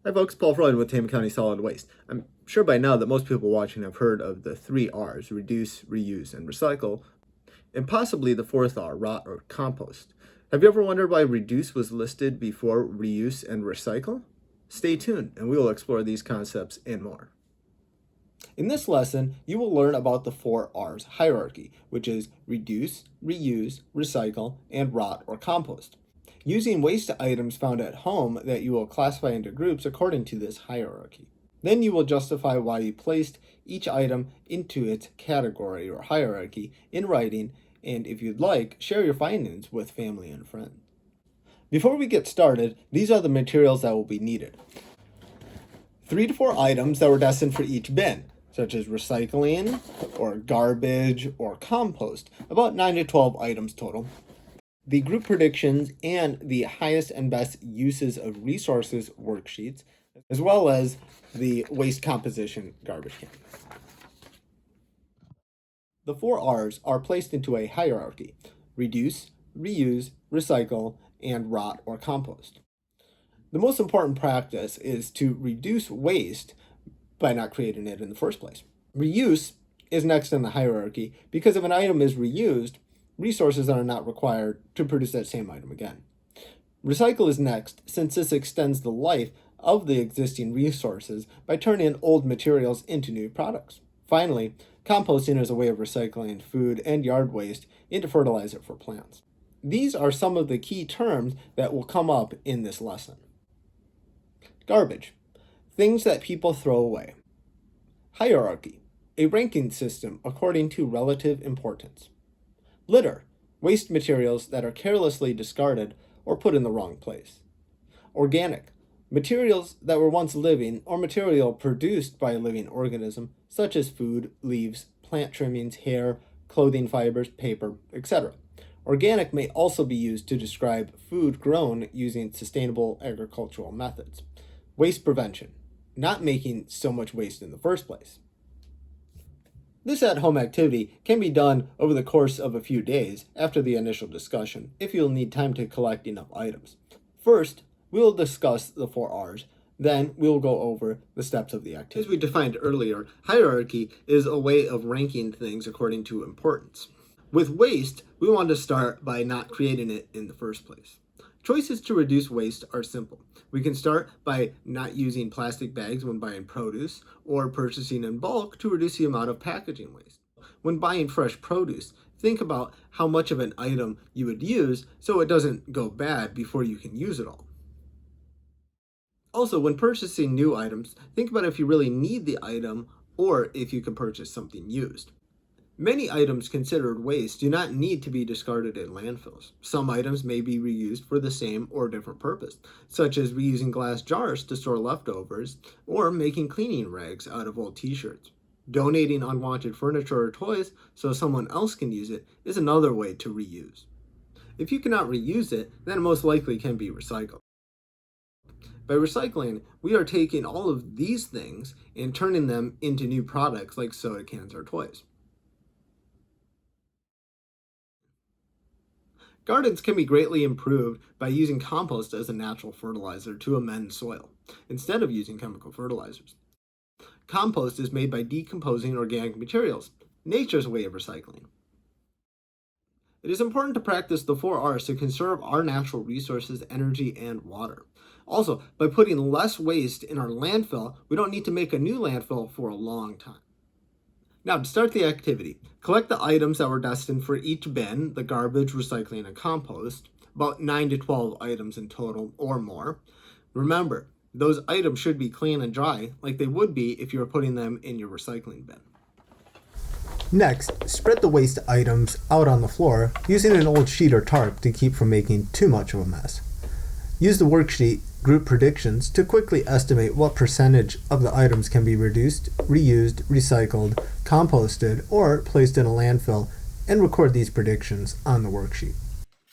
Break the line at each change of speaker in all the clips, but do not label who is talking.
Hi folks, Paul Freud with Tama County Solid Waste. I'm sure by now that most people watching have heard of the three R's, reduce, reuse, and recycle, and possibly the fourth R, rot or compost. Have you ever wondered why reduce was listed before reuse and recycle? Stay tuned and we will explore these concepts and more. In this lesson, you will learn about the four R's hierarchy, which is reduce, reuse, recycle, and rot or compost, using waste items found at home that you will classify into groups according to this hierarchy. Then you will justify why you placed each item into its category or hierarchy in writing, and if you'd like, share your findings with family and friends. Before we get started, these are the materials that will be needed. 3 to 4 items that were destined for each bin, such as recycling, or garbage, or compost, about 9 to 12 items total. The group predictions and the highest and best uses of resources worksheets, as well as the waste composition garbage can. The 4 R's are placed into a hierarchy: reduce, reuse, recycle, and rot or compost. The most important practice is to reduce waste by not creating it in the first place. Reuse is next in the hierarchy because if an item is reused, resources are not required to produce that same item again. Recycle is next, since this extends the life of the existing resources by turning old materials into new products. Finally, composting is a way of recycling food and yard waste into fertilizer for plants. These are some of the key terms that will come up in this lesson. Garbage, things that people throw away. Hierarchy, a ranking system according to relative importance. Litter, waste materials that are carelessly discarded or put in the wrong place. Organic, materials that were once living or material produced by a living organism, such as food, leaves, plant trimmings, hair, clothing fibers, paper, etc. Organic may also be used to describe food grown using sustainable agricultural methods. Waste prevention, not making so much waste in the first place. This at-home activity can be done over the course of a few days after the initial discussion, if you'll need time to collect enough items. First, we will discuss the 4 R's, then we will go over the steps of the activity. As we defined earlier, hierarchy is a way of ranking things according to importance. With waste, we want to start by not creating it in the first place. Choices to reduce waste are simple. We can start by not using plastic bags when buying produce, or purchasing in bulk to reduce the amount of packaging waste. When buying fresh produce, think about how much of an item you would use so it doesn't go bad before you can use it all. Also, when purchasing new items, think about if you really need the item or if you can purchase something used. Many items considered waste do not need to be discarded in landfills. Some items may be reused for the same or different purpose, such as reusing glass jars to store leftovers or making cleaning rags out of old t-shirts. Donating unwanted furniture or toys so someone else can use it is another way to reuse. If you cannot reuse it, then it most likely can be recycled. By recycling, we are taking all of these things and turning them into new products like soda cans or toys. Gardens can be greatly improved by using compost as a natural fertilizer to amend soil, instead of using chemical fertilizers. Compost is made by decomposing organic materials, nature's way of recycling. It is important to practice the 4 R's to conserve our natural resources, energy, and water. Also, by putting less waste in our landfill, we don't need to make a new landfill for a long time. Now, to start the activity, collect the items that were destined for each bin, the garbage, recycling, and compost, about 9 to 12 items in total or more. Remember, those items should be clean and dry, like they would be if you were putting them in your recycling bin. Next, spread the waste items out on the floor using an old sheet or tarp to keep from making too much of a mess. Use the worksheet Group Predictions to quickly estimate what percentage of the items can be reduced, reused, recycled, composted, or placed in a landfill, and record these predictions on the worksheet.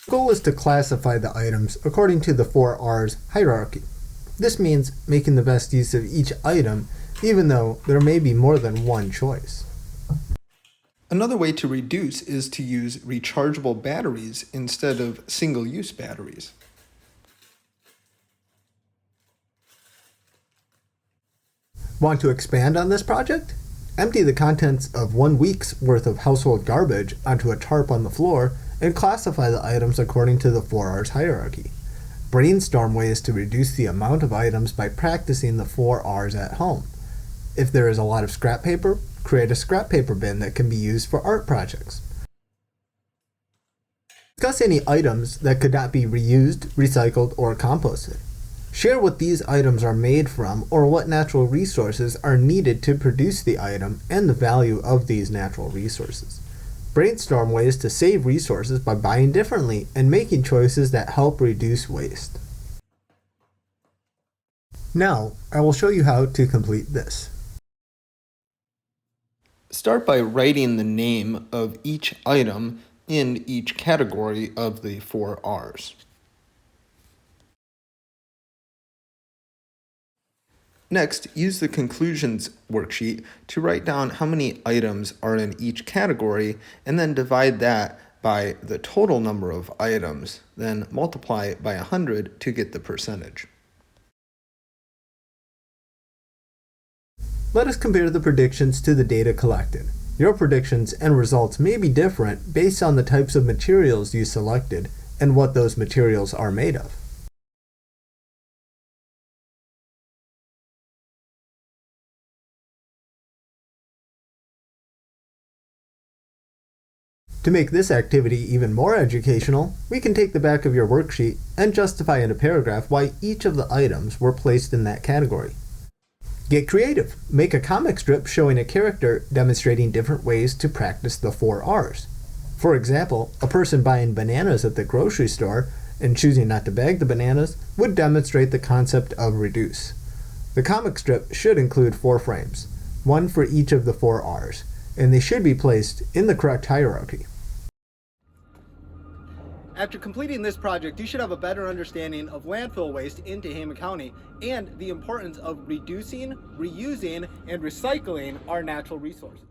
The goal is to classify the items according to the 4 R's hierarchy. This means making the best use of each item, even though there may be more than one choice. Another way to reduce is to use rechargeable batteries instead of single-use batteries. Want to expand on this project? Empty the contents of 1 week's worth of household garbage onto a tarp on the floor and classify the items according to the 4 R's hierarchy. Brainstorm ways to reduce the amount of items by practicing the 4 R's at home. If there is a lot of scrap paper, create a scrap paper bin that can be used for art projects. Discuss any items that could not be reused, recycled, or composted. Share what these items are made from or what natural resources are needed to produce the item and the value of these natural resources. Brainstorm ways to save resources by buying differently and making choices that help reduce waste. Now, I will show you how to complete this. Start by writing the name of each item in each category of the 4 R's. Next, use the conclusions worksheet to write down how many items are in each category and then divide that by the total number of items, then multiply by 100 to get the percentage. Let us compare the predictions to the data collected. Your predictions and results may be different based on the types of materials you selected and what those materials are made of. To make this activity even more educational, we can take the back of your worksheet and justify in a paragraph why each of the items were placed in that category. Get creative. Make a comic strip showing a character demonstrating different ways to practice the 4 R's. For example, a person buying bananas at the grocery store and choosing not to bag the bananas would demonstrate the concept of reduce. The comic strip should include 4 frames, 1 for each of the 4 R's, and they should be placed in the correct hierarchy. After completing this project, you should have a better understanding of landfill waste in Tehama County and the importance of reducing, reusing, and recycling our natural resources.